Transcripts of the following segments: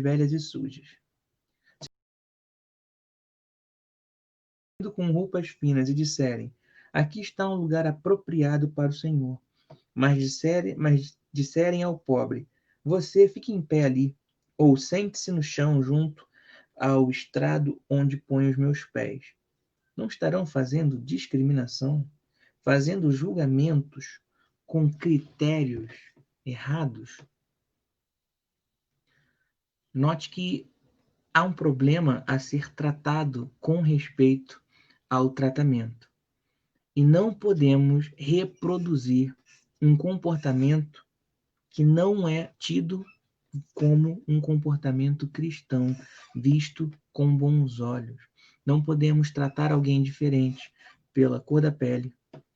velhas e sujas, com roupas finas, e disserem: aqui está um lugar apropriado para o Senhor. Mas disserem ao pobre: você fique em pé ali, ou sente-se no chão junto ao estrado onde ponho os meus pés. Não estarão fazendo discriminação, fazendo julgamentos com critérios errados? Note que há um problema a ser tratado com respeito ao tratamento. E não podemos reproduzir um comportamento que não é tido como um comportamento cristão, visto com bons olhos. Não podemos tratar alguém diferente pela cor da pele,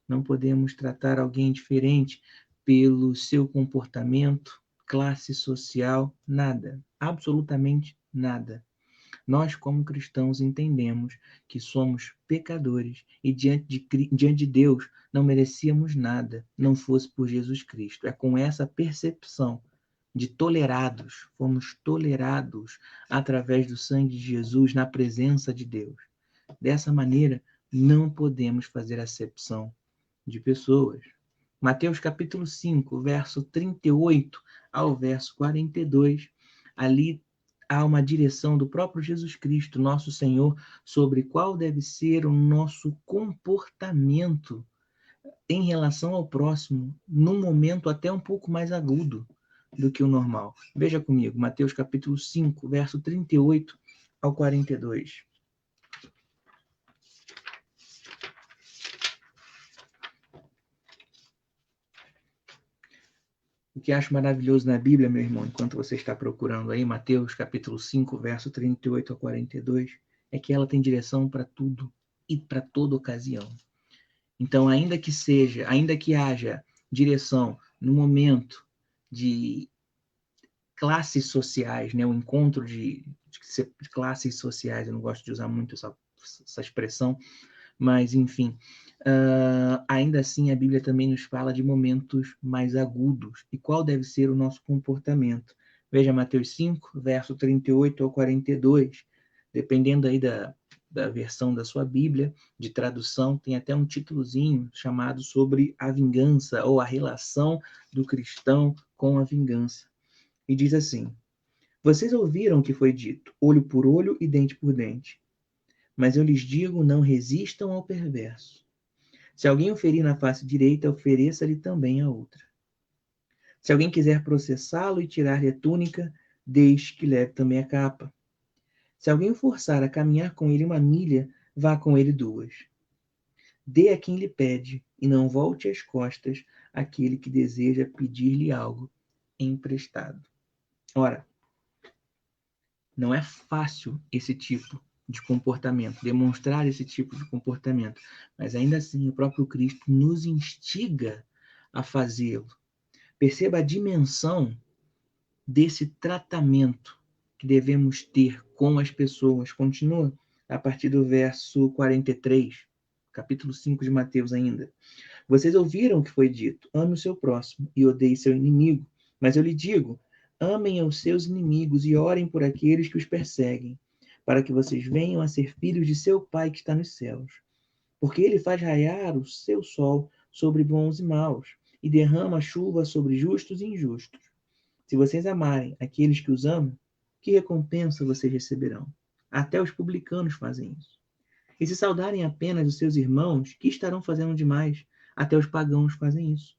não podemos tratar alguém diferente pelo seu comportamento, classe social, nada, absolutamente nada. Nós, como cristãos, entendemos que somos pecadores e diante de Deus não merecíamos nada, não fosse por Jesus Cristo. É com essa percepção de tolerados, fomos tolerados através do sangue de Jesus na presença de Deus. Dessa maneira, não podemos fazer acepção de pessoas. Mateus capítulo 5, verso 38 ao verso 42, ali há uma direção do próprio Jesus Cristo, nosso Senhor, sobre qual deve ser o nosso comportamento em relação ao próximo, num momento até um pouco mais agudo do que o normal. Veja comigo, Mateus capítulo 5, verso 38 ao 42. O que acho maravilhoso na Bíblia, meu irmão, enquanto você está procurando aí, Mateus capítulo 5, verso 38 a 42, é que ela tem direção para tudo e para toda ocasião. Então, ainda que haja direção no momento de classes sociais, né, o encontro de classes sociais, eu não gosto de usar muito essa expressão, mas enfim, ainda assim a Bíblia também nos fala de momentos mais agudos e qual deve ser o nosso comportamento. Veja Mateus 5, verso 38 ao 42, dependendo aí da versão da sua Bíblia, de tradução, tem até um títulozinho chamado sobre a vingança ou a relação do cristão com a vingança. E diz assim: vocês ouviram o que foi dito, olho por olho e dente por dente. Mas eu lhes digo, não resistam ao perverso. Se alguém o ferir na face direita, ofereça-lhe também a outra. Se alguém quiser processá-lo e tirar-lhe a túnica, deixe que leve também a capa. Se alguém o forçar a caminhar com ele 1 milha, vá com ele 2. Dê a quem lhe pede, e não volte as costas àquele que deseja pedir-lhe algo emprestado. Ora, não é fácil esse tipo de comportamento, demonstrar esse tipo de comportamento, mas ainda assim o próprio Cristo nos instiga a fazê-lo. Perceba a dimensão desse tratamento que devemos ter com as pessoas. Continua a partir do verso 43, capítulo 5 de Mateus ainda. Vocês ouviram o que foi dito, ame o seu próximo e odeie seu inimigo. Mas eu lhe digo, amem os seus inimigos e orem por aqueles que os perseguem, para que vocês venham a ser filhos de seu Pai que está nos céus. Porque ele faz raiar o seu sol sobre bons e maus, e derrama chuva sobre justos e injustos. Se vocês amarem aqueles que os amam, que recompensa vocês receberão? Até os publicanos fazem isso. E se saudarem apenas os seus irmãos, que estarão fazendo demais? Até os pagãos fazem isso.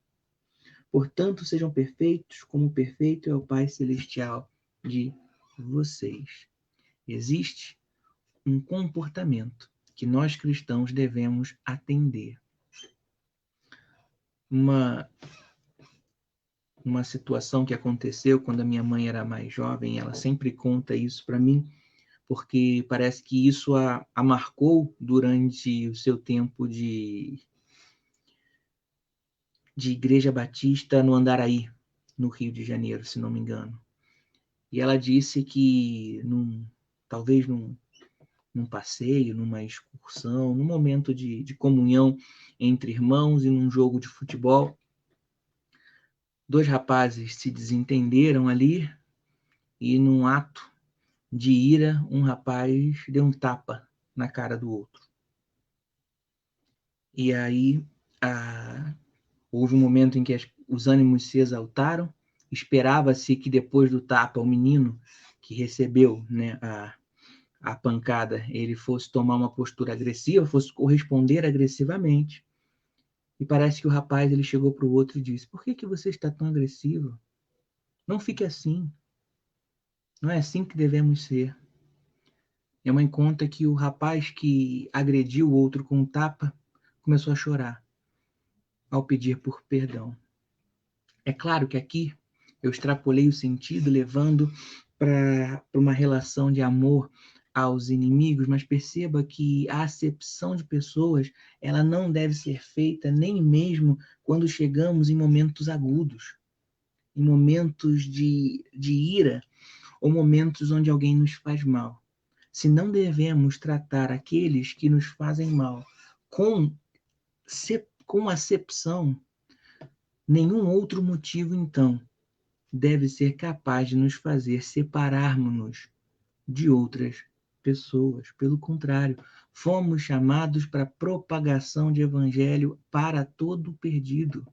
Portanto, sejam perfeitos, como perfeito é o Pai Celestial de vocês. Existe um comportamento que nós cristãos devemos atender. Uma situação que aconteceu quando a minha mãe era mais jovem, ela sempre conta isso para mim, porque parece que isso a marcou durante o seu tempo de Igreja Batista no Andaraí, no Rio de Janeiro, se não me engano. E ela disse que talvez num passeio, numa excursão, num momento de comunhão entre irmãos e num jogo de futebol, 2 rapazes se desentenderam ali e num ato de ira, um rapaz deu um tapa na cara do outro. E aí houve um momento em que os ânimos se exaltaram. Esperava-se que depois do tapa, o menino que recebeu, né, a pancada, ele fosse tomar uma postura agressiva, fosse corresponder agressivamente. E parece que o rapaz ele chegou para o outro e disse: por que você está tão agressivo? Não fique assim. Não é assim que devemos ser. Minha mãe conta que o rapaz que agrediu o outro com um tapa começou a chorar ao pedir por perdão. É claro que aqui eu extrapolei o sentido, levando para uma relação de amor aos inimigos, mas perceba que a acepção de pessoas ela não deve ser feita nem mesmo quando chegamos em momentos agudos, em momentos de ira ou momentos onde alguém nos faz mal. Se não devemos tratar aqueles que nos fazem mal com acepção, nenhum outro motivo, então, deve ser capaz de nos fazer separarmos-nos de outras pessoas. Pelo contrário, fomos chamados para a propagação de evangelho para todo perdido.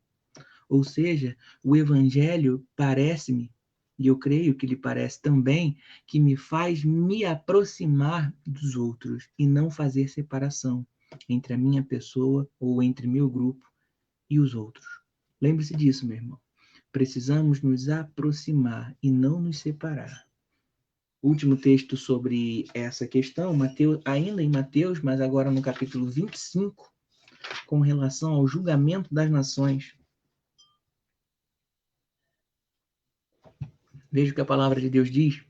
Ou seja, o evangelho parece-me, e eu creio que lhe parece também, que me faz me aproximar dos outros e não fazer separação entre a minha pessoa ou entre meu grupo e os outros. Lembre-se disso, meu irmão. Precisamos nos aproximar e não nos separar. Último texto sobre essa questão, Mateus, ainda em Mateus, mas agora no capítulo 25, com relação ao julgamento das nações. Veja o que a palavra de Deus diz.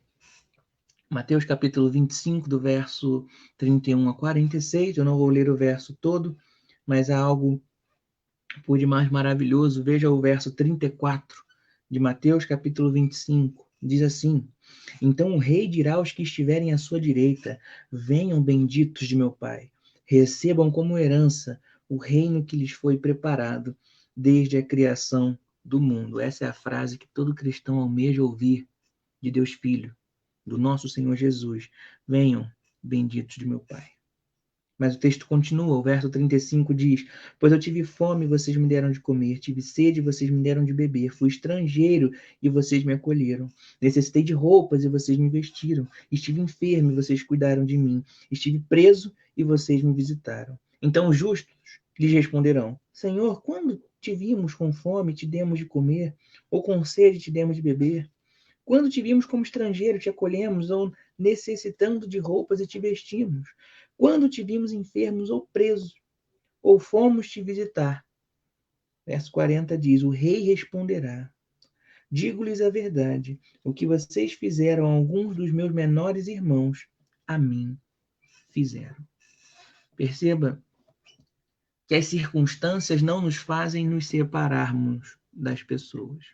Mateus capítulo 25, do verso 31 a 46. Eu não vou ler o verso todo, mas há algo por demais maravilhoso. Veja o verso 34 de Mateus capítulo 25. Diz assim: então o rei dirá aos que estiverem à sua direita: venham benditos de meu Pai, recebam como herança o reino que lhes foi preparado desde a criação do mundo. Essa é a frase que todo cristão almeja ouvir de Deus Filho, do nosso Senhor Jesus. Venham benditos de meu Pai. Mas o texto continua, o verso 35 diz: pois eu tive fome e vocês me deram de comer, tive sede e vocês me deram de beber, fui estrangeiro e vocês me acolheram, necessitei de roupas e vocês me vestiram, estive enfermo e vocês cuidaram de mim, estive preso e vocês me visitaram. Então os justos lhes responderão: Senhor, quando te vimos com fome, te demos de comer, ou com sede, te demos de beber? Quando te vimos como estrangeiro, te acolhemos, ou necessitando de roupas e te vestimos? Quando te vimos enfermos ou presos, ou fomos te visitar? Verso 40 diz: o rei responderá: digo-lhes a verdade, o que vocês fizeram a alguns dos meus menores irmãos, a mim fizeram. Perceba que as circunstâncias não nos fazem nos separarmos das pessoas,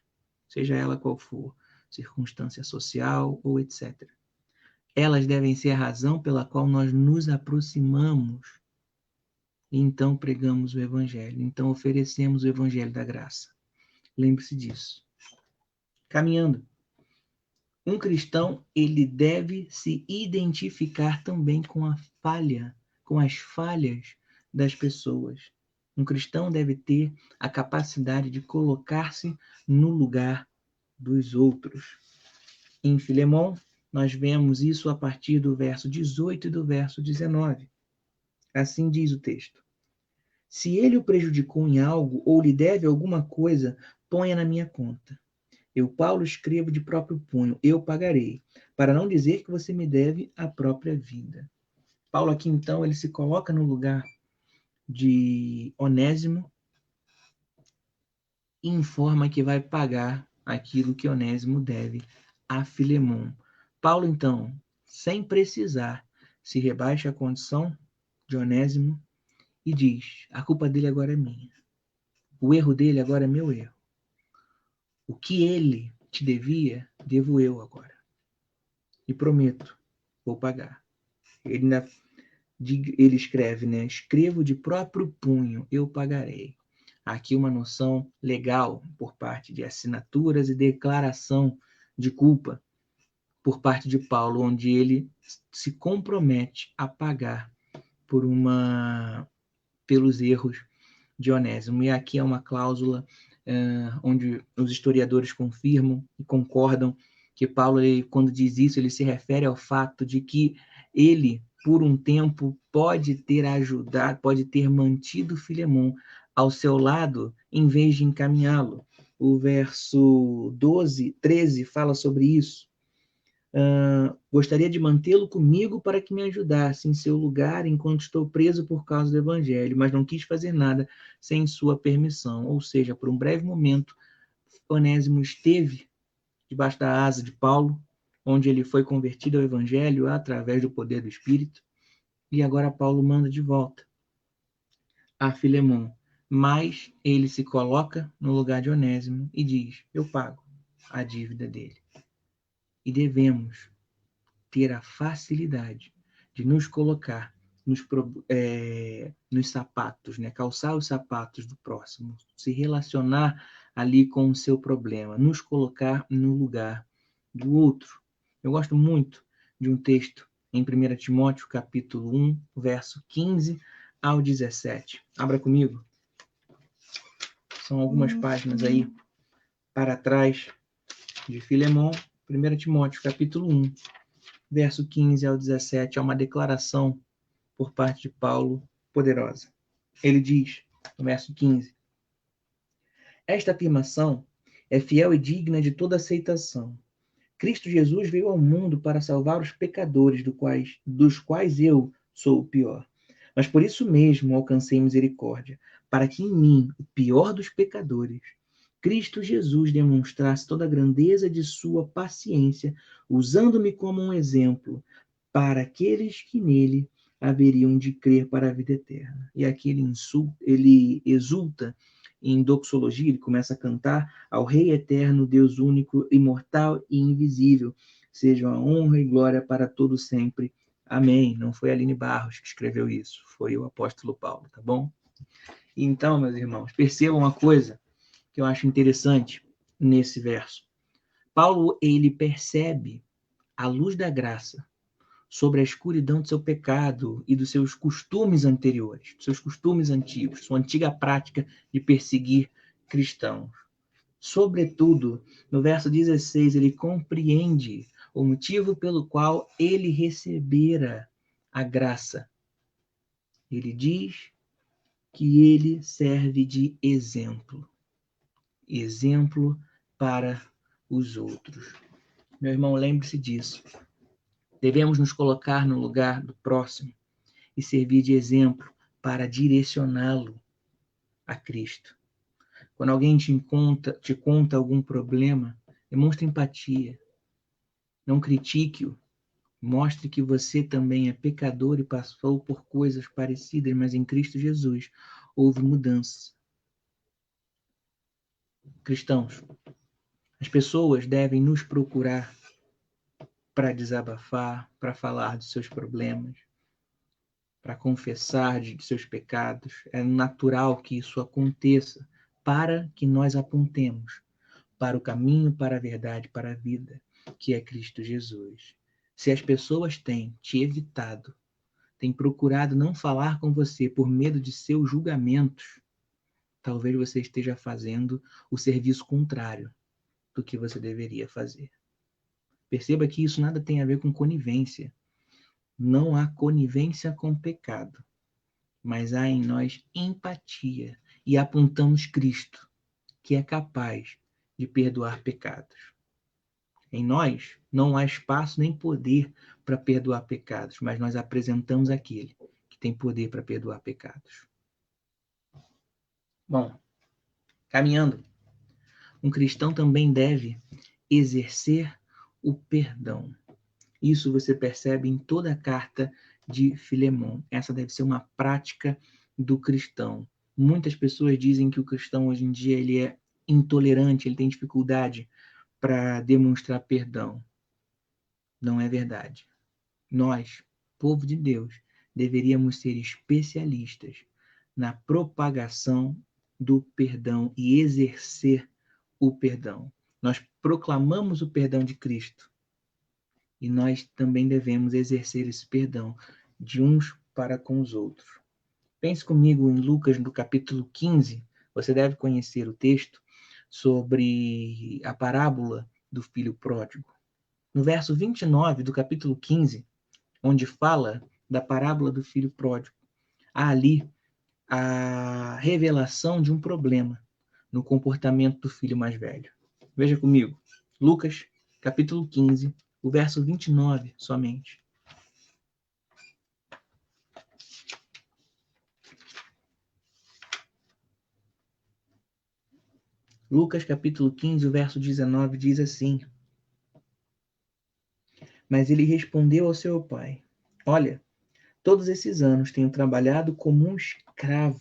seja ela qual for, circunstância social ou etc. Elas devem ser a razão pela qual nós nos aproximamos e então pregamos o Evangelho. Então oferecemos o Evangelho da graça. Lembre-se disso. Caminhando. Um cristão, ele deve se identificar também com a falha, com as falhas das pessoas. Um cristão deve ter a capacidade de colocar-se no lugar dos outros. Em Filemão, nós vemos isso a partir do verso 18 e do verso 19. Assim diz o texto: se ele o prejudicou em algo ou lhe deve alguma coisa, ponha na minha conta. Eu, Paulo, escrevo de próprio punho, eu pagarei, para não dizer que você me deve a própria vida. Paulo aqui, então, ele se coloca no lugar de Onésimo e informa que vai pagar aquilo que Onésimo deve a Filemão. Paulo, então, sem precisar, se rebaixa a condição de Onésimo e diz: a culpa dele agora é minha. O erro dele agora é meu erro. O que ele te devia, devo eu agora. E prometo, vou pagar. Ele escreve, né? Escrevo de próprio punho, eu pagarei. Aqui uma noção legal por parte de assinaturas e declaração de culpa. por parte de Paulo, onde ele se compromete a pagar pelos erros de Onésimo. E aqui é uma cláusula onde os historiadores confirmam e concordam que Paulo, quando diz isso, ele se refere ao fato de que ele, por um tempo, pode ter ajudado, pode ter mantido Filemon ao seu lado, em vez de encaminhá-lo. O verso 13 fala sobre isso. Gostaria de mantê-lo comigo para que me ajudasse em seu lugar enquanto estou preso por causa do Evangelho, mas não quis fazer nada sem sua permissão. Ou seja, por um breve momento, Onésimo esteve debaixo da asa de Paulo, onde ele foi convertido ao Evangelho através do poder do Espírito, e agora Paulo manda de volta a Filemon, mas ele se coloca no lugar de Onésimo e diz: eu pago a dívida dele. E devemos ter a facilidade de nos colocar nos sapatos, né? Calçar os sapatos do próximo, se relacionar ali com o seu problema, nos colocar no lugar do outro. Eu gosto muito de um texto em 1 Timóteo, capítulo 1, verso 15 ao 17. Abra comigo. São algumas páginas aí para trás de Filemon. 1 Timóteo, capítulo 1, verso 15 ao 17, é uma declaração por parte de Paulo poderosa. Ele diz, no verso 15, esta afirmação é fiel e digna de toda aceitação. Cristo Jesus veio ao mundo para salvar os pecadores, dos quais eu sou o pior. Mas por isso mesmo alcancei misericórdia, para que em mim, o pior dos pecadores, Cristo Jesus demonstrasse toda a grandeza de sua paciência, usando-me como um exemplo para aqueles que nele haveriam de crer para a vida eterna. E aqui ele exulta em doxologia, ele começa a cantar ao Rei eterno, Deus único, imortal e invisível, sejam a honra e glória para todo sempre. Amém. Não foi a Aline Barros que escreveu isso, foi o apóstolo Paulo, tá bom? Então, meus irmãos, percebam uma coisa que eu acho interessante nesse verso. Paulo, ele percebe a luz da graça sobre a escuridão do seu pecado e dos seus costumes anteriores, dos seus costumes antigos, sua antiga prática de perseguir cristãos. Sobretudo, no verso 16, ele compreende o motivo pelo qual ele recebera a graça. Ele diz que ele serve de exemplo. Exemplo para os outros. Meu irmão, lembre-se disso. Devemos nos colocar no lugar do próximo e servir de exemplo para direcioná-lo a Cristo. Quando alguém te conta algum problema, demonstre empatia. Não critique-o. Mostre que você também é pecador e passou por coisas parecidas, mas em Cristo Jesus houve mudança. Cristãos, as pessoas devem nos procurar para desabafar, para falar dos seus problemas, para confessar de seus pecados. É natural que isso aconteça para que nós apontemos para o caminho, para a verdade, para a vida, que é Cristo Jesus. Se as pessoas têm te evitado, têm procurado não falar com você por medo de seus julgamentos, talvez você esteja fazendo o serviço contrário do que você deveria fazer. Perceba que isso nada tem a ver com conivência. Não há conivência com pecado, mas há em nós empatia e apontamos Cristo, que é capaz de perdoar pecados. Em nós não há espaço nem poder para perdoar pecados, mas nós apresentamos aquele que tem poder para perdoar pecados. Bom, caminhando, um cristão também deve exercer o perdão. Isso você percebe em toda a carta de Filemon. Essa deve ser uma prática do cristão. Muitas pessoas dizem que o cristão hoje em dia ele é intolerante, ele tem dificuldade para demonstrar perdão. Não é verdade. Nós, povo de Deus, deveríamos ser especialistas na propagação do perdão e exercer o perdão. Nós proclamamos o perdão de Cristo. E nós também devemos exercer esse perdão de uns para com os outros. Pense comigo em Lucas, no capítulo 15. Você deve conhecer o texto sobre a parábola do filho pródigo. No verso 29 do capítulo 15, onde fala da parábola do filho pródigo, há ali a revelação de um problema no comportamento do filho mais velho. Veja comigo, Lucas, capítulo 15, o verso 29 somente. Lucas, capítulo 15, o verso 19 diz assim: Mas ele respondeu ao seu pai: Olha, todos esses anos tenho trabalhado como um escravo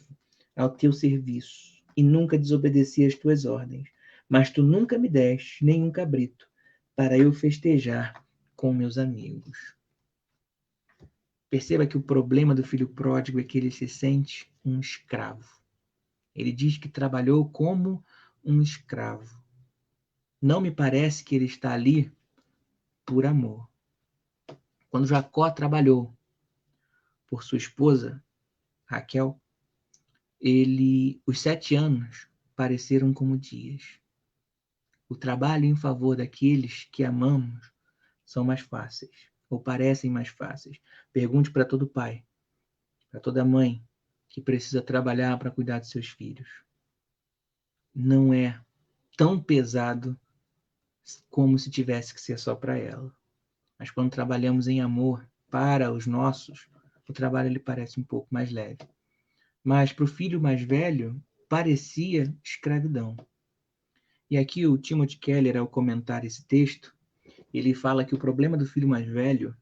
ao teu serviço e nunca desobedeci às tuas ordens. Mas tu nunca me deste nenhum cabrito para eu festejar com meus amigos. Perceba que o problema do filho pródigo é que ele se sente um escravo. Ele diz que trabalhou como um escravo. Não me parece que ele está ali por amor. Quando Jacó trabalhou por sua esposa, Raquel, os 7 anos pareceram como dias. O trabalho em favor daqueles que amamos são mais fáceis, ou parecem mais fáceis. Pergunte para todo pai, para toda mãe que precisa trabalhar para cuidar de seus filhos. Não é tão pesado como se tivesse que ser só para ela. Mas quando trabalhamos em amor para os nossos, o trabalho ele parece um pouco mais leve. Mas para o filho mais velho, parecia escravidão. E aqui o Timothy Keller, ao comentar esse texto, ele fala que o problema do filho mais velho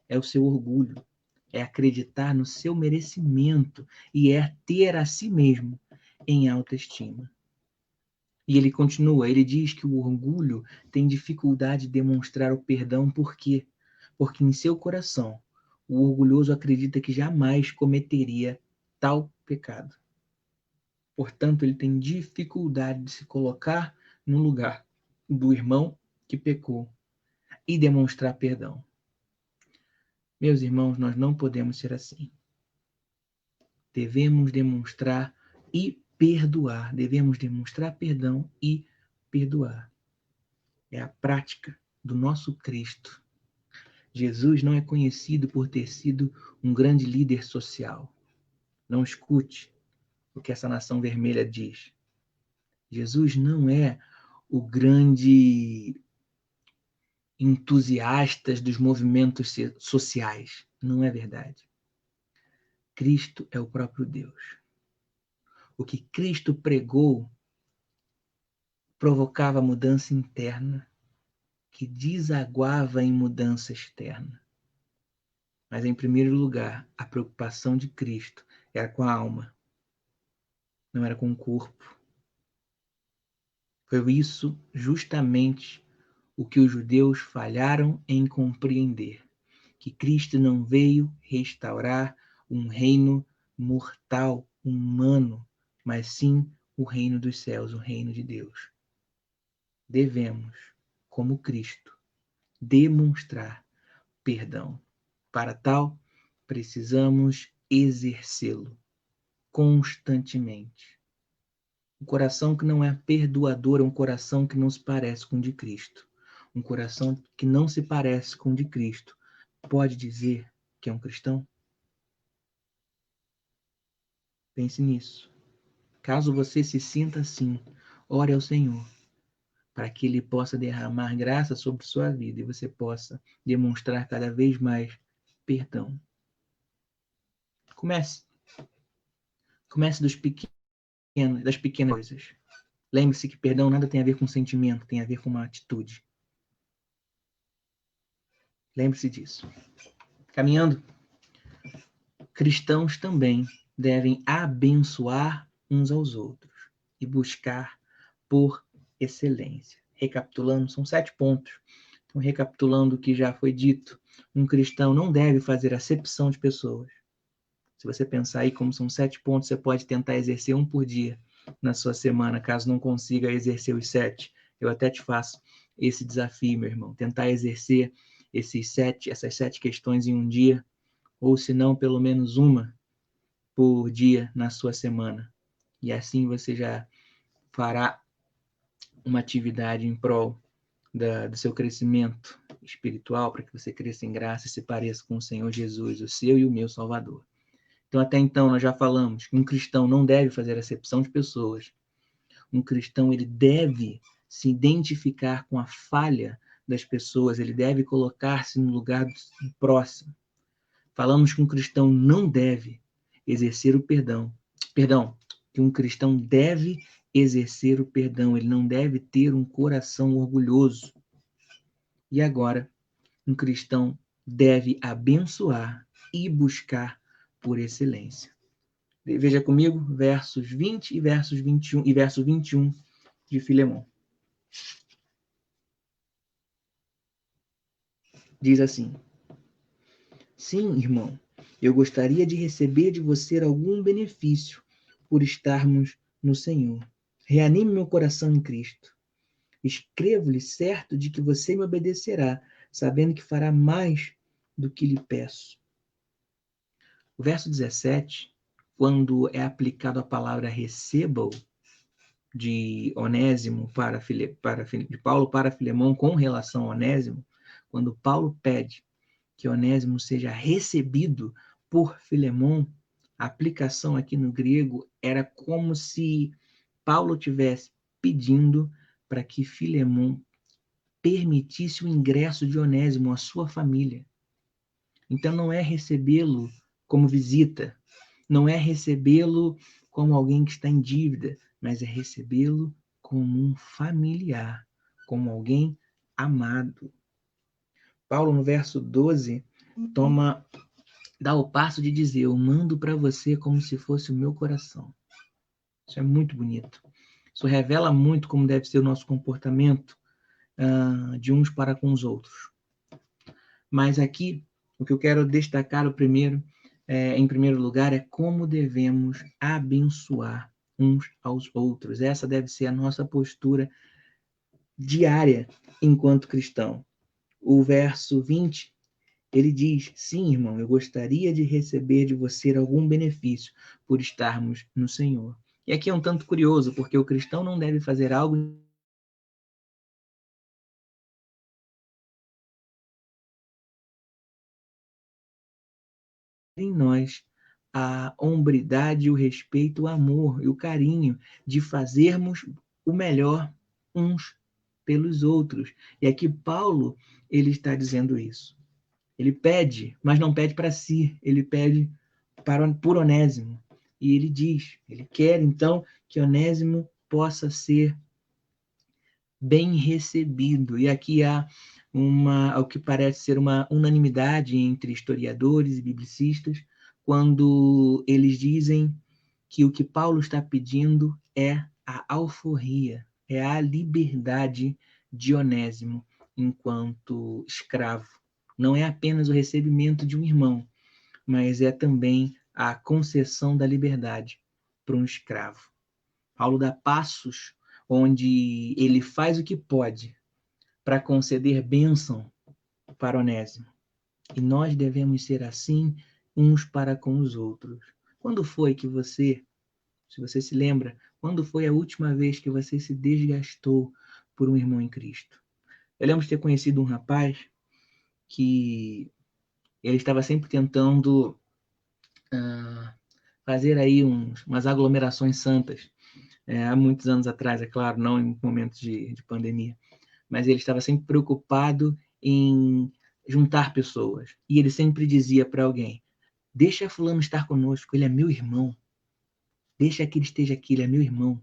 é o seu orgulho, é acreditar no seu merecimento e é ter a si mesmo em autoestima. E ele continua, ele diz que o orgulho tem dificuldade de demonstrar o perdão, por quê? Porque em seu coração, o orgulhoso acredita que jamais cometeria tal pecado. Portanto, ele tem dificuldade de se colocar no lugar do irmão que pecou e demonstrar perdão. Meus irmãos, nós não podemos ser assim. Devemos demonstrar e perdoar. Devemos demonstrar perdão e perdoar. É a prática do nosso Cristo. Jesus não é conhecido por ter sido um grande líder social. Não escute o que essa nação vermelha diz. Jesus não é o grande entusiasta dos movimentos sociais. Não é verdade. Cristo é o próprio Deus. O que Cristo pregou provocava mudança interna, que desaguava em mudança externa. Mas, em primeiro lugar, a preocupação de Cristo era com a alma, não era com o corpo. Foi isso justamente o que os judeus falharam em compreender, que Cristo não veio restaurar um reino mortal, humano, mas sim o reino dos céus, o reino de Deus. Devemos, como Cristo, demonstrar perdão. Para tal, precisamos exercê-lo constantemente. Um coração que não é perdoador é um coração que não se parece com o de Cristo. Um coração que não se parece com o de Cristo pode dizer que é um cristão? Pense nisso. Caso você se sinta assim, ore ao Senhor, para que Ele possa derramar graça sobre sua vida e você possa demonstrar cada vez mais perdão. Comece das pequenas coisas. Lembre-se que perdão nada tem a ver com sentimento, tem a ver com uma atitude. Lembre-se disso. Caminhando, cristãos também devem abençoar uns aos outros e buscar por excelência. Recapitulando, são 7 pontos. Então, recapitulando o que já foi dito, um cristão não deve fazer acepção de pessoas. Se você pensar aí como são 7 pontos, você pode tentar exercer um por dia na sua semana, caso não consiga exercer os 7. Eu até te faço esse desafio, meu irmão. Tentar exercer essas 7 questões em um dia, ou se não, pelo menos uma por dia na sua semana. E assim você já fará uma atividade em prol do seu crescimento espiritual, para que você cresça em graça e se pareça com o Senhor Jesus, o seu e o meu Salvador. Então, até então, nós já falamos que um cristão não deve fazer acepção de pessoas. Um cristão, ele deve se identificar com a falha das pessoas, ele deve colocar-se no lugar do próximo. Falamos que um cristão não deve exercer o perdão. Que um cristão deve exercer o perdão, ele não deve ter um coração orgulhoso. E agora, um cristão deve abençoar e buscar por excelência. Veja comigo versos 20 e versos 21 e verso 21 de Filemão. Diz assim: Sim, irmão, eu gostaria de receber de você algum benefício por estarmos no Senhor. Reanime meu coração em Cristo. Escrevo-lhe certo de que você me obedecerá, sabendo que fará mais do que lhe peço. O verso 17, quando é aplicado a palavra receba-o, de Onésimo de Paulo para Filemão com relação a Onésimo, quando Paulo pede que Onésimo seja recebido por Filemão, a aplicação aqui no grego era como se Paulo tivesse pedindo para que Filemão permitisse o ingresso de Onésimo à sua família. Então não é recebê-lo como visita, não é recebê-lo como alguém que está em dívida, mas é recebê-lo como um familiar, como alguém amado. Paulo, no verso 12, dá o passo de dizer: eu mando para você como se fosse o meu coração. Isso é muito bonito. Isso revela muito como deve ser o nosso comportamento de uns para com os outros. Mas aqui, o que eu quero destacar em primeiro lugar, é como devemos abençoar uns aos outros. Essa deve ser a nossa postura diária enquanto cristão. O verso 20, ele diz: sim, irmão, eu gostaria de receber de você algum benefício por estarmos no Senhor. E aqui é um tanto curioso, porque o cristão não deve fazer algo em nós a hombridade, o respeito, o amor e o carinho de fazermos o melhor uns pelos outros. E aqui Paulo, ele está dizendo isso. Ele pede, mas não pede para si, ele pede por Onésimo. E ele diz, ele quer então que Onésimo possa ser bem recebido. E aqui há o que parece ser uma unanimidade entre historiadores e biblicistas, quando eles dizem que o que Paulo está pedindo é a alforria, é a liberdade de Onésimo enquanto escravo. Não é apenas o recebimento de um irmão, mas é também a concessão da liberdade para um escravo. Paulo dá passos onde ele faz o que pode para conceder bênção para Onésimo. E nós devemos ser assim uns para com os outros. Quando foi que você, se você se lembra, quando foi a última vez que você se desgastou por um irmão em Cristo? Eu lembro de ter conhecido um rapaz que ele estava sempre tentando fazer aí umas aglomerações santas. Há muitos anos atrás, é claro, não em momentos de pandemia. Mas ele estava sempre preocupado em juntar pessoas. E ele sempre dizia para alguém: deixa fulano estar conosco, ele é meu irmão. Deixa que ele esteja aqui, ele é meu irmão.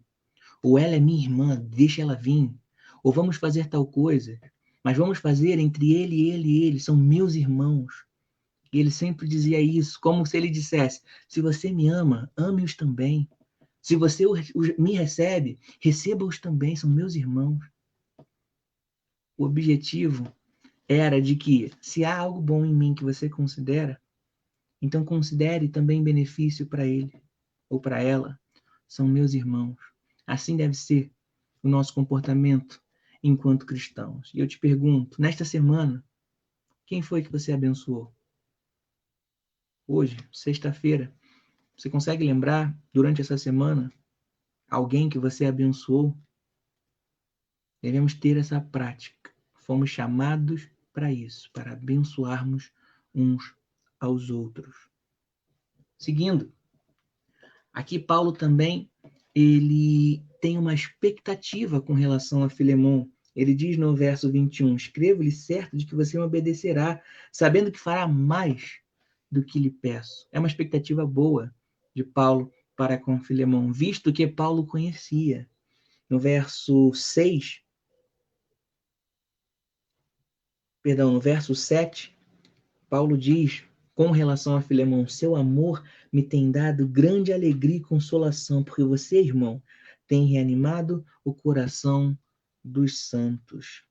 Ou ela é minha irmã, deixa ela vir. Ou vamos fazer tal coisa, mas vamos fazer entre ele e ele, são meus irmãos. E ele sempre dizia isso, como se ele dissesse: se você me ama, ame-os também. Se você me recebe, receba-os também, são meus irmãos. O objetivo era de que, se há algo bom em mim que você considera, então considere também benefício para ele ou para ela. São meus irmãos. Assim deve ser o nosso comportamento enquanto cristãos. E eu te pergunto, nesta semana, Quem foi que você abençoou? Hoje, sexta-feira, você consegue lembrar, durante essa semana, alguém que você abençoou? Devemos ter essa prática. Fomos chamados para isso, para abençoarmos uns aos outros. Seguindo, aqui Paulo também, ele tem uma expectativa com relação a Filemon. Ele diz no verso 21, escrevo-lhe certo de que você me obedecerá, sabendo que fará mais do que lhe peço. É uma expectativa boa de Paulo para com Filemon, visto que Paulo conhecia. No verso 6, perdão, no verso 7, Paulo diz, com relação a Filemon, seu amor me tem dado grande alegria e consolação, porque você, irmão, tem reanimado o coração dos santos.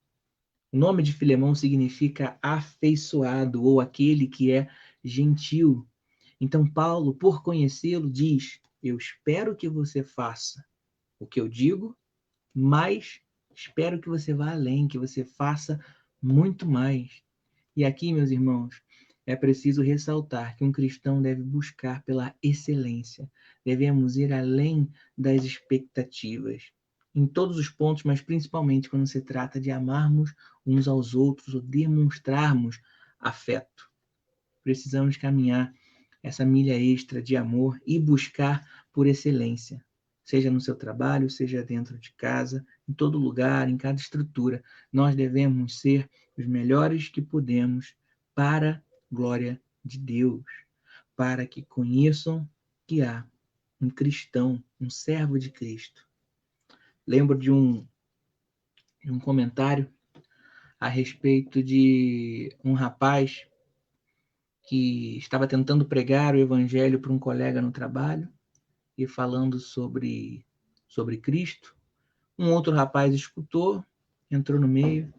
O nome de Filemon significa afeiçoado, ou aquele que é gentil. Então, Paulo, por conhecê-lo, diz, eu espero que você faça o que eu digo, mas espero que você vá além, que você faça muito mais. E aqui, meus irmãos, é preciso ressaltar que um cristão deve buscar pela excelência. Devemos ir além das expectativas. Em todos os pontos, mas principalmente quando se trata de amarmos uns aos outros ou demonstrarmos afeto. Precisamos caminhar essa milha extra de amor e buscar por excelência. Seja no seu trabalho, seja dentro de casa, em todo lugar, em cada estrutura. Nós devemos ser os melhores que podemos para a glória de Deus, para que conheçam que há um cristão, um servo de Cristo. Lembro de um comentário a respeito de um rapaz que estava tentando pregar o evangelho para um colega no trabalho e falando sobre Cristo. Um outro rapaz escutou, entrou no meio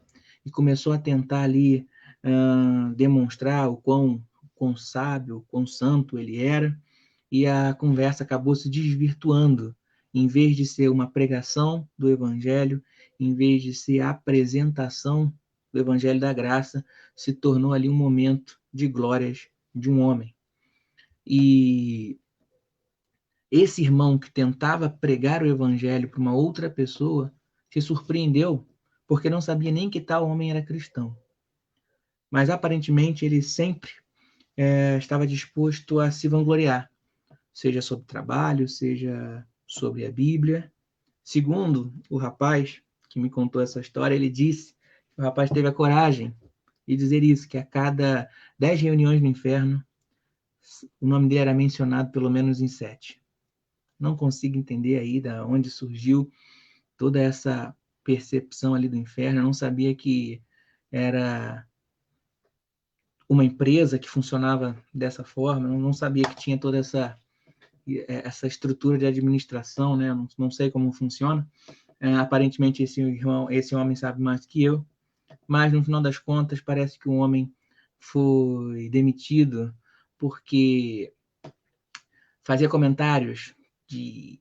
e começou a tentar ali demonstrar o quão sábio, o quão santo ele era, e a conversa acabou se desvirtuando. Em vez de ser uma pregação do Evangelho, em vez de ser a apresentação do Evangelho da Graça, se tornou ali um momento de glórias de um homem. E esse irmão que tentava pregar o Evangelho para uma outra pessoa se surpreendeu, porque não sabia nem que tal homem era cristão. Mas aparentemente ele sempre estava disposto a se vangloriar, seja sobre trabalho, seja sobre a Bíblia. Segundo o rapaz que me contou essa história, ele disse que o rapaz teve a coragem de dizer isso, que a cada 10 reuniões no inferno, o nome dele era mencionado pelo menos em 7. Não consigo entender aí de onde surgiu toda essa percepção ali do inferno. Eu não sabia que era uma empresa que funcionava dessa forma, eu não sabia que tinha toda essa estrutura de administração, né? Não sei como funciona. Aparentemente esse homem sabe mais que eu, mas no final das contas parece que o homem foi demitido porque fazia comentários que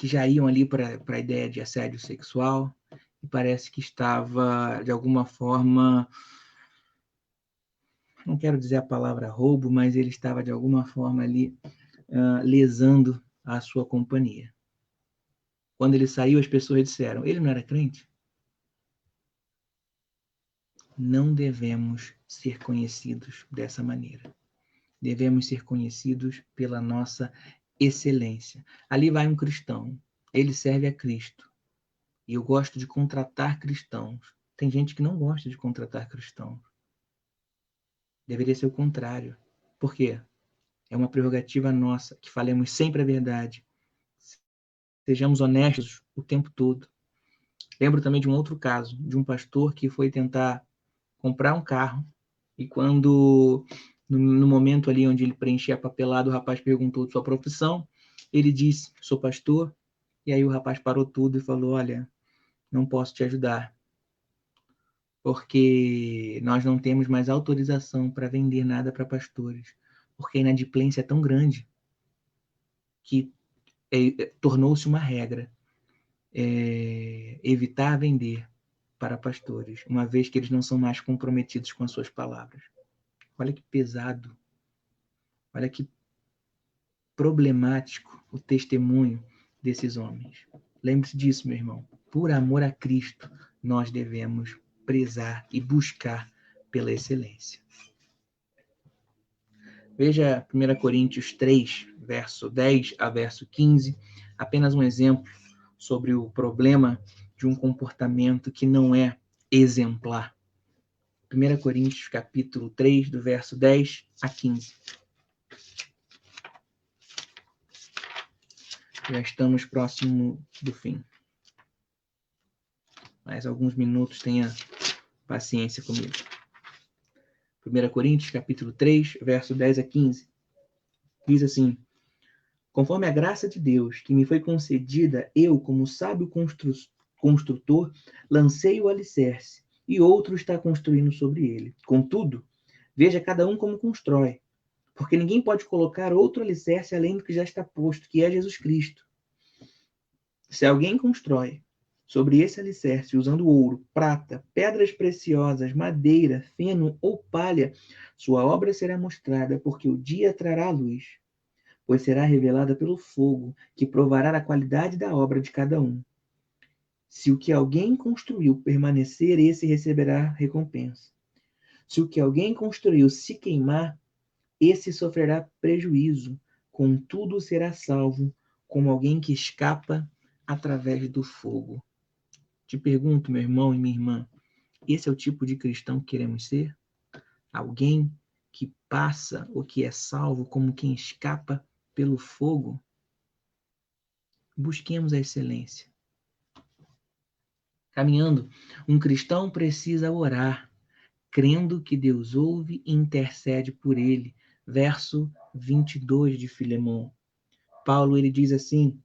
já iam ali para a ideia de assédio sexual, e parece que estava, de alguma forma, não quero dizer a palavra roubo, mas ele estava, de alguma forma, ali lesando a sua companhia. Quando ele saiu, as pessoas disseram, ele não era crente? Não devemos ser conhecidos dessa maneira. Devemos ser conhecidos pela nossa excelência. Ali vai um cristão, ele serve a Cristo. E eu gosto de contratar cristãos. Tem gente que não gosta de contratar cristãos. Deveria ser o contrário. Por quê? É uma prerrogativa nossa que falemos sempre a verdade. Sejamos honestos o tempo todo. Lembro também de um outro caso, de um pastor que foi tentar comprar um carro e quando, no momento ali onde ele preenchia a papelada, o rapaz perguntou sua profissão, ele disse, sou pastor, e aí o rapaz parou tudo e falou, olha, não posso te ajudar, porque nós não temos mais autorização para vender nada para pastores, porque a inadimplência é tão grande que tornou-se uma regra evitar vender para pastores, uma vez que eles não são mais comprometidos com as suas palavras. Olha que pesado, olha que problemático o testemunho desses homens. Lembre-se disso, meu irmão. Por amor a Cristo, nós devemos prezar e buscar pela excelência. Veja 1 Coríntios 3, verso 10 a verso 15, apenas um exemplo sobre o problema de um comportamento que não é exemplar. 1 Coríntios capítulo 3, do verso 10 a 15. Já estamos próximo do fim. Mais alguns minutos, tenha paciência comigo. 1 Coríntios capítulo 3, verso 10 a 15. Diz assim: conforme a graça de Deus que me foi concedida, eu, como sábio construtor, lancei o alicerce, e outro está construindo sobre ele. Contudo, veja cada um como constrói, porque ninguém pode colocar outro alicerce além do que já está posto, que é Jesus Cristo. Se alguém constrói sobre esse alicerce usando ouro, prata, pedras preciosas, madeira, feno ou palha, sua obra será mostrada, porque o dia trará a luz, pois será revelada pelo fogo, que provará a qualidade da obra de cada um. Se o que alguém construiu permanecer, esse receberá recompensa. Se o que alguém construiu se queimar, esse sofrerá prejuízo, contudo será salvo, como alguém que escapa através do fogo. Te pergunto, meu irmão e minha irmã, esse é o tipo de cristão que queremos ser? Alguém que passa ou que é salvo como quem escapa pelo fogo? Busquemos a excelência. Caminhando, um cristão precisa orar, crendo que Deus ouve e intercede por ele. Verso 22 de Filemão. Paulo, ele diz assim: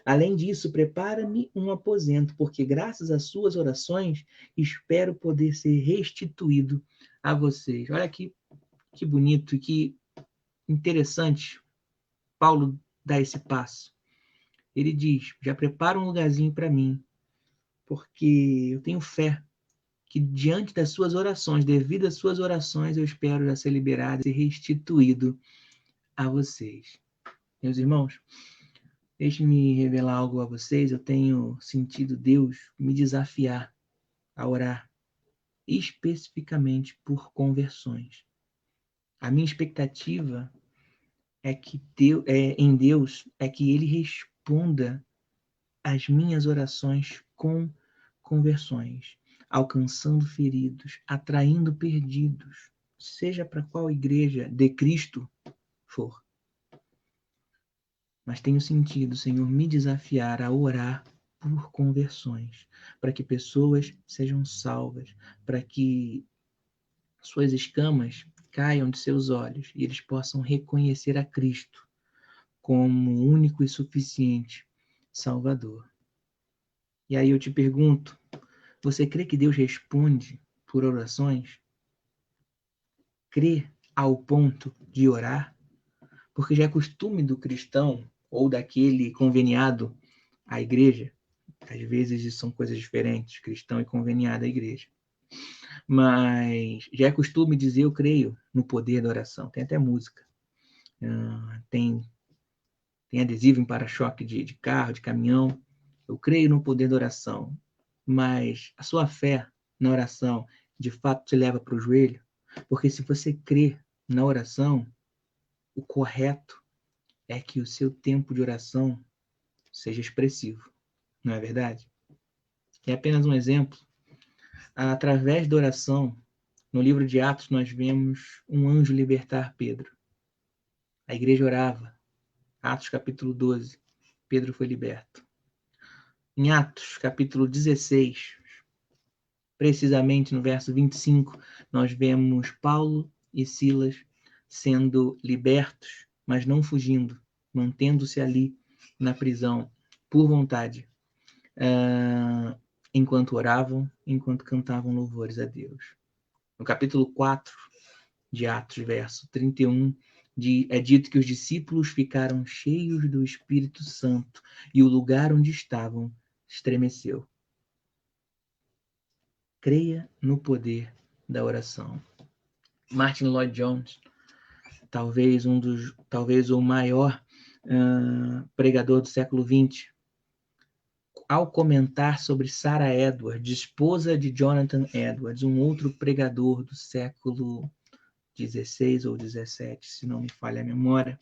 além disso, prepara-me um aposento, porque graças às suas orações espero poder ser restituído a vocês. Olha que bonito e que interessante Paulo dá esse passo. Ele diz: já prepara um lugarzinho para mim, porque eu tenho fé que diante das suas orações, devido às suas orações, eu espero já ser liberado e restituído a vocês. Meus irmãos, deixe-me revelar algo a vocês. Eu tenho sentido Deus me desafiar a orar especificamente por conversões. A minha expectativa é que em Deus é que Ele responda às minhas orações com conversões, alcançando feridos, atraindo perdidos, seja para qual igreja de Cristo for. Mas tenho sentido o Senhor me desafiar a orar por conversões, para que pessoas sejam salvas, para que suas escamas caiam de seus olhos e eles possam reconhecer a Cristo como único e suficiente Salvador. E aí eu te pergunto, você crê que Deus responde por orações? Crê ao ponto de orar? Porque já é costume do cristão ou daquele conveniado à igreja, às vezes são coisas diferentes, cristão e conveniado à igreja. Mas já é costume dizer eu creio no poder da oração. Tem até música. Tem adesivo em para-choque de carro, de caminhão. Eu creio no poder da oração. Mas a sua fé na oração de fato te leva para o joelho? Porque se você crê na oração, o correto é que o seu tempo de oração seja expressivo. Não é verdade? É apenas um exemplo. Através da oração, no livro de Atos, nós vemos um anjo libertar Pedro. A igreja orava. Atos capítulo 12. Pedro foi liberto. Em Atos capítulo 16, precisamente no verso 25, nós vemos Paulo e Silas sendo libertos, mas não fugindo, mantendo-se ali na prisão por vontade, enquanto oravam, enquanto cantavam louvores a Deus. No capítulo 4 de Atos, verso 31, é dito que os discípulos ficaram cheios do Espírito Santo e o lugar onde estavam estremeceu. Creia no poder da oração. Martin Lloyd Jones, talvez o maior pregador do século XX, ao comentar sobre Sarah Edwards, esposa de Jonathan Edwards, um outro pregador do século XVI ou XVII, se não me falha a memória,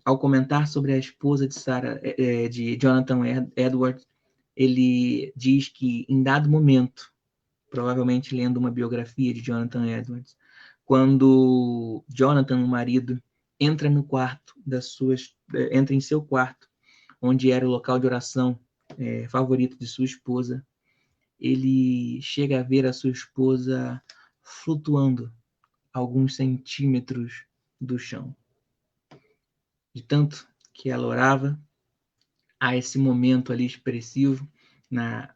ao comentar sobre a esposa de Jonathan Edwards, ele diz que em dado momento, provavelmente lendo uma biografia de Jonathan Edwards, quando Jonathan, o marido, entra em seu quarto, onde era o local de oração favorito de sua esposa, ele chega a ver a sua esposa flutuando alguns centímetros do chão. De tanto que ela orava, há esse momento ali expressivo na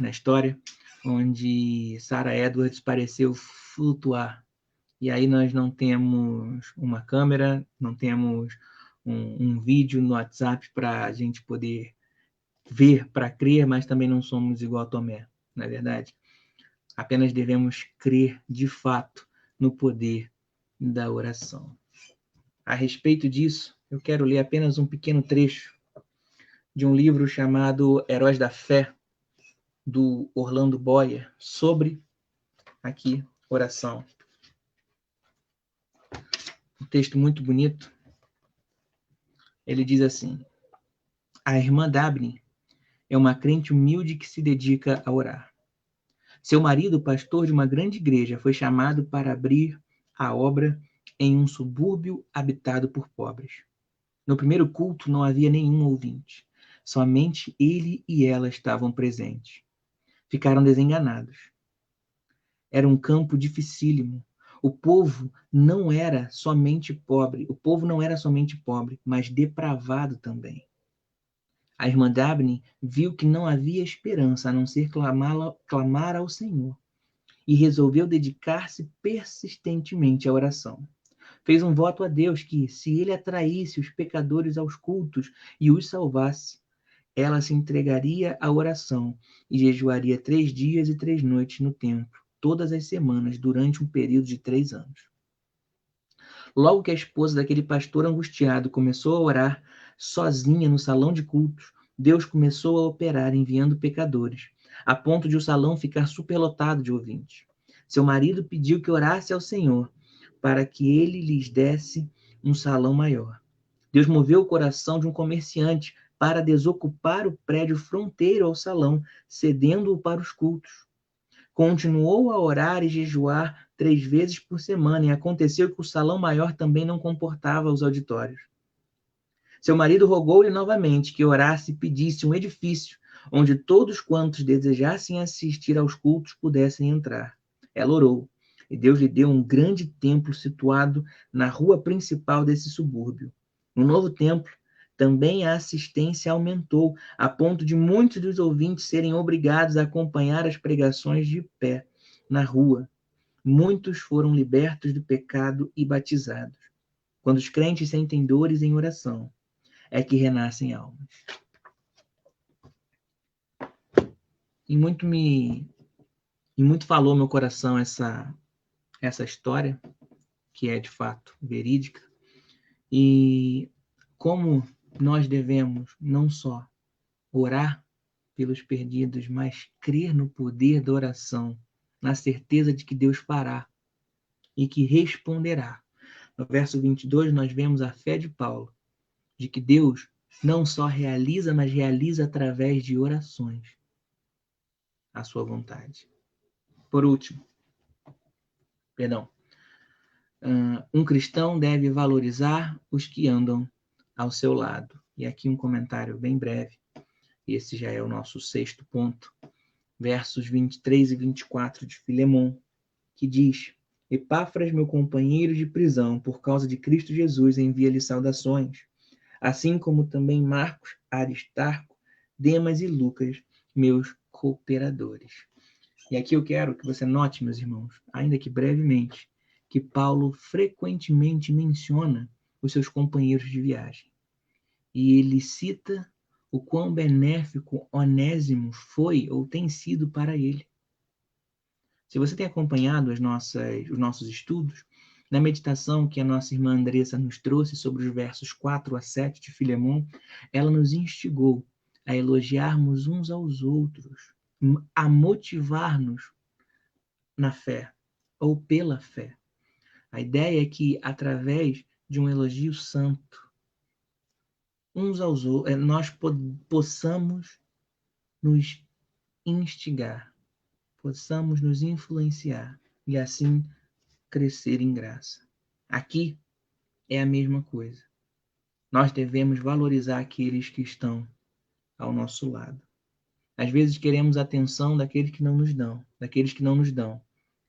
história, onde Sarah Edwards pareceu flutuar. E aí nós não temos uma câmera, não temos um vídeo no WhatsApp para a gente poder ver para crer, mas também não somos igual a Tomé, não é verdade? Apenas devemos crer de fato no poder da oração. A respeito disso, eu quero ler apenas um pequeno trecho de um livro chamado Heróis da Fé, do Orlando Boyer, sobre, aqui, oração. Um texto muito bonito. Ele diz assim: a irmã Dabney é uma crente humilde que se dedica a orar. Seu marido, pastor de uma grande igreja, foi chamado para abrir a obra em um subúrbio habitado por pobres. No primeiro culto não havia nenhum ouvinte. Somente ele e ela estavam presentes. Ficaram desenganados. Era um campo dificílimo. O povo não era somente pobre, mas depravado também. A irmã Dabney viu que não havia esperança a não ser clamar ao Senhor e resolveu dedicar-se persistentemente à oração. Fez um voto a Deus que, se ele atraísse os pecadores aos cultos e os salvasse, ela se entregaria à oração e jejuaria 3 dias e 3 noites no templo, todas as semanas, durante um período de 3 anos. Logo que a esposa daquele pastor angustiado começou a orar sozinha no salão de cultos, Deus começou a operar enviando pecadores, a ponto de o salão ficar superlotado de ouvintes. Seu marido pediu que orasse ao Senhor para que ele lhes desse um salão maior. Deus moveu o coração de um comerciante para desocupar o prédio fronteiro ao salão, cedendo-o para os cultos. Continuou a orar e jejuar 3 vezes por semana, e aconteceu que o salão maior também não comportava os auditórios. Seu marido rogou-lhe novamente que orasse e pedisse um edifício onde todos quantos desejassem assistir aos cultos pudessem entrar. Ela orou, e Deus lhe deu um grande templo situado na rua principal desse subúrbio. No novo templo, também a assistência aumentou, a ponto de muitos dos ouvintes serem obrigados a acompanhar as pregações de pé, na rua. Muitos foram libertos do pecado e batizados. Quando os crentes sentem dores em oração, é que renascem almas. E muito falou meu coração essa história, que é de fato verídica, e como nós devemos não só orar pelos perdidos, mas crer no poder da oração, na certeza de que Deus fará e que responderá. No verso 22, nós vemos a fé de Paulo, de que Deus não só realiza, mas realiza através de orações a sua vontade. Por último, um cristão deve valorizar os que andam ao seu lado. E aqui um comentário bem breve. Esse já é o nosso 6º ponto. Versos 23 e 24 de Filemon, que diz: Epáfras, meu companheiro de prisão, por causa de Cristo Jesus, envia-lhe saudações, assim como também Marcos, Aristarco, Demas e Lucas, meus cooperadores. E aqui eu quero que você note, meus irmãos, ainda que brevemente, que Paulo frequentemente menciona os seus companheiros de viagem. E ele cita o quão benéfico Onésimo foi ou tem sido para ele. Se você tem acompanhado os nossos estudos, na meditação que a nossa irmã Andressa nos trouxe sobre os versos 4 a 7 de Filemon, ela nos instigou a elogiarmos uns aos outros, a motivar-nos na fé ou pela fé. A ideia é que, através de um elogio santo, uns aos outros, nós possamos nos instigar, possamos nos influenciar e assim crescer em graça. Aqui é a mesma coisa. Nós devemos valorizar aqueles que estão ao nosso lado. Às vezes queremos a atenção daqueles que não nos dão,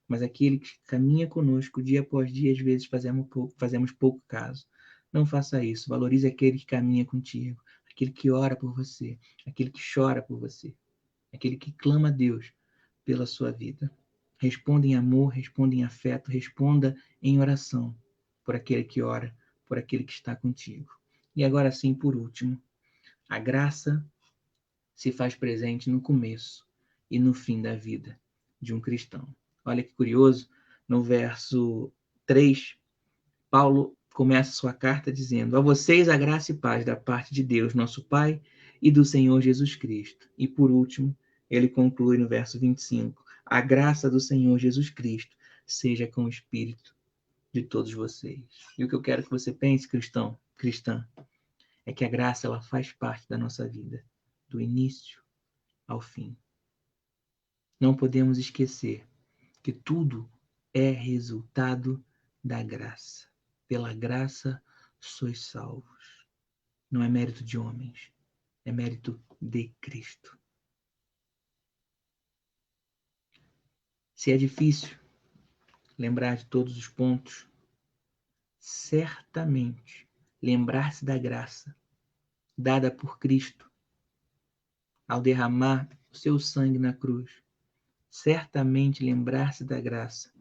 mas aquele que caminha conosco dia após dia, às vezes fazemos pouco caso. Não faça isso. Valorize aquele que caminha contigo, aquele que ora por você, aquele que chora por você, aquele que clama a Deus pela sua vida. Responda em amor, responda em afeto, responda em oração por aquele que ora, por aquele que está contigo. E agora sim, por último, a graça se faz presente no começo e no fim da vida de um cristão. Olha que curioso, no verso 3, Paulo começa sua carta dizendo: a vocês a graça e paz da parte de Deus, nosso Pai, e do Senhor Jesus Cristo. E por último, ele conclui no verso 25: a graça do Senhor Jesus Cristo seja com o espírito de todos vocês. E o que eu quero que você pense, cristã, é que a graça ela faz parte da nossa vida, do início ao fim. Não podemos esquecer que tudo é resultado da graça. Pela graça sois salvos. Não é mérito de homens, é mérito de Cristo. Se é difícil lembrar de todos os pontos, certamente lembrar-se da graça dada por Cristo ao derramar o seu sangue na cruz, certamente lembrar-se da graça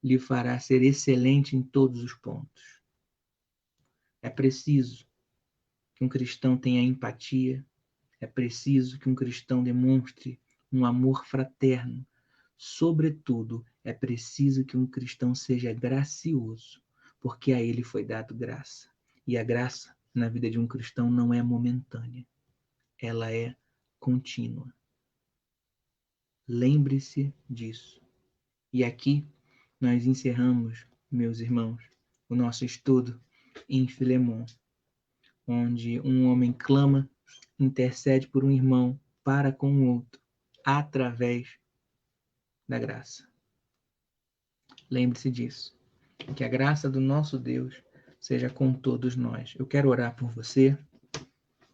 lhe fará ser excelente em todos os pontos. É preciso que um cristão tenha empatia, é preciso que um cristão demonstre um amor fraterno. Sobretudo, é preciso que um cristão seja gracioso, porque a ele foi dado graça. E a graça na vida de um cristão não é momentânea, ela é contínua. Lembre-se disso. E aqui nós encerramos, meus irmãos, o nosso estudo em Filemon, onde um homem clama, intercede por um irmão para com o outro, através da graça. Lembre-se disso. Que a graça do nosso Deus seja com todos nós. Eu quero orar por você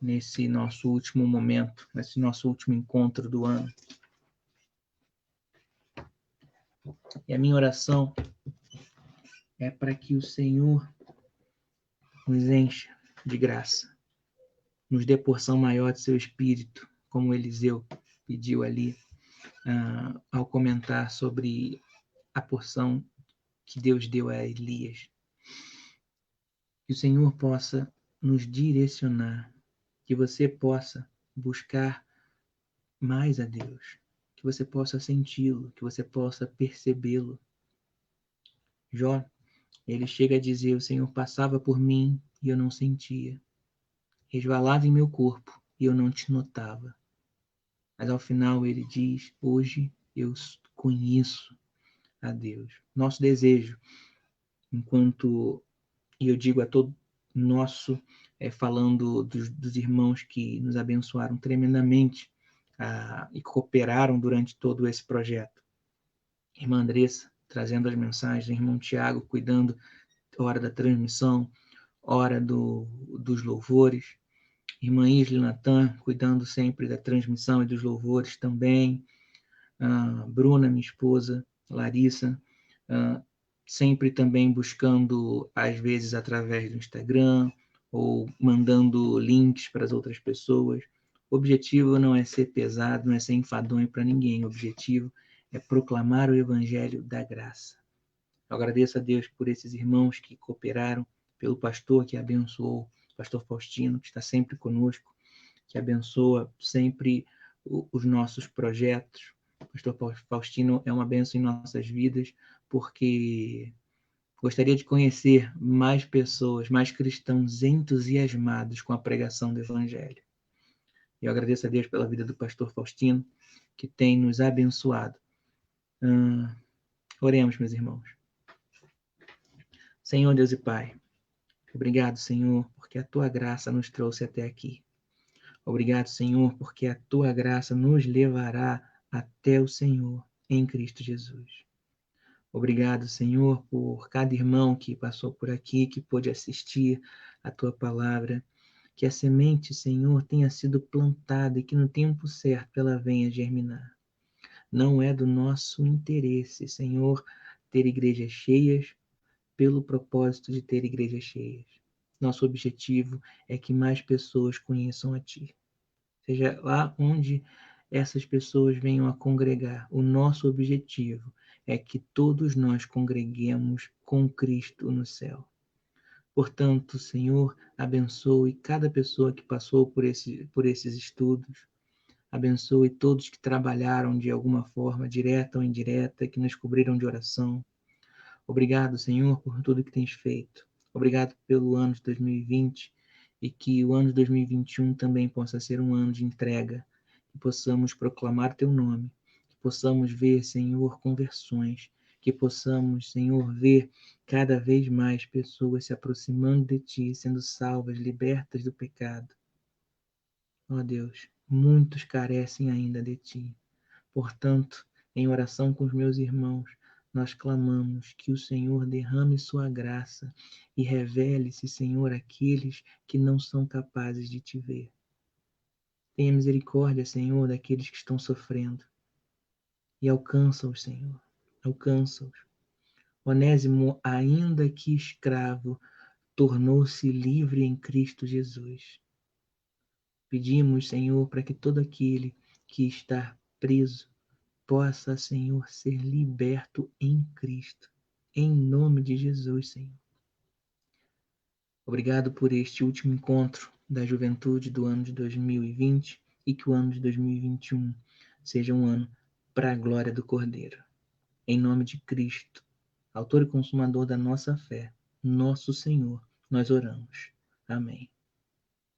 nesse nosso último momento, nesse nosso último encontro do ano. E a minha oração é para que o Senhor nos encha de graça, nos dê porção maior de seu Espírito, como Eliseu pediu ali ao comentar sobre a porção que Deus deu a Elias. Que o Senhor possa nos direcionar, que você possa buscar mais a Deus, que você possa senti-lo, que você possa percebê-lo. Jó, ele chega a dizer: o Senhor passava por mim e eu não sentia, resvalava em meu corpo e eu não te notava. Mas ao final ele diz: hoje eu conheço a Deus. Nosso desejo, e eu digo a todo nosso, falando dos irmãos que nos abençoaram tremendamente e cooperaram durante todo esse projeto. Irmã Andressa, trazendo as mensagens, irmão Tiago, cuidando hora da transmissão, hora dos louvores, irmã Isla Natan, cuidando sempre da transmissão e dos louvores também, Bruna, minha esposa, Larissa, sempre também buscando, às vezes, através do Instagram, ou mandando links para as outras pessoas. O objetivo não é ser pesado, não é ser enfadonho para ninguém. O objetivo é proclamar o evangelho da graça. Eu agradeço a Deus por esses irmãos que cooperaram, pelo pastor que abençoou, o pastor Faustino, que está sempre conosco, que abençoa sempre os nossos projetos. O pastor Faustino é uma bênção em nossas vidas, porque gostaria de conhecer mais pessoas, mais cristãos entusiasmados com a pregação do Evangelho. Eu agradeço a Deus pela vida do pastor Faustino, que tem nos abençoado. Oremos, meus irmãos. Senhor Deus e Pai, obrigado, Senhor, porque a Tua graça nos trouxe até aqui. Obrigado, Senhor, porque a Tua graça nos levará até o Senhor, em Cristo Jesus. Obrigado, Senhor, por cada irmão que passou por aqui, que pôde assistir a Tua palavra. Que a semente, Senhor, tenha sido plantada e que no tempo certo ela venha germinar. Não é do nosso interesse, Senhor, ter igrejas cheias pelo propósito de ter igrejas cheias. Nosso objetivo é que mais pessoas conheçam a Ti. Seja lá onde essas pessoas venham a congregar, o nosso objetivo é que todos nós congreguemos com Cristo no céu. Portanto, Senhor, abençoe cada pessoa que passou por esses estudos. Abençoe todos que trabalharam de alguma forma, direta ou indireta, que nos cobriram de oração. Obrigado, Senhor, por tudo que tens feito. Obrigado pelo ano de 2020 e que o ano de 2021 também possa ser um ano de entrega, que possamos proclamar teu nome, que possamos ver, Senhor, conversões, que possamos, Senhor, ver cada vez mais pessoas se aproximando de ti, sendo salvas, libertas do pecado. Ó Deus, muitos carecem ainda de ti. Portanto, em oração com os meus irmãos, nós clamamos que o Senhor derrame sua graça e revele-se, Senhor, àqueles que não são capazes de te ver. Tenha misericórdia, Senhor, daqueles que estão sofrendo e alcança-os, Senhor, alcança-os. Onésimo, ainda que escravo, tornou-se livre em Cristo Jesus. Pedimos, Senhor, para que todo aquele que está preso possa, Senhor, ser liberto em Cristo. Em nome de Jesus, Senhor. Obrigado por este último encontro da juventude do ano de 2020 e que o ano de 2021 seja um ano para a glória do Cordeiro. Em nome de Cristo, autor e consumador da nossa fé, nosso Senhor, nós oramos. Amém.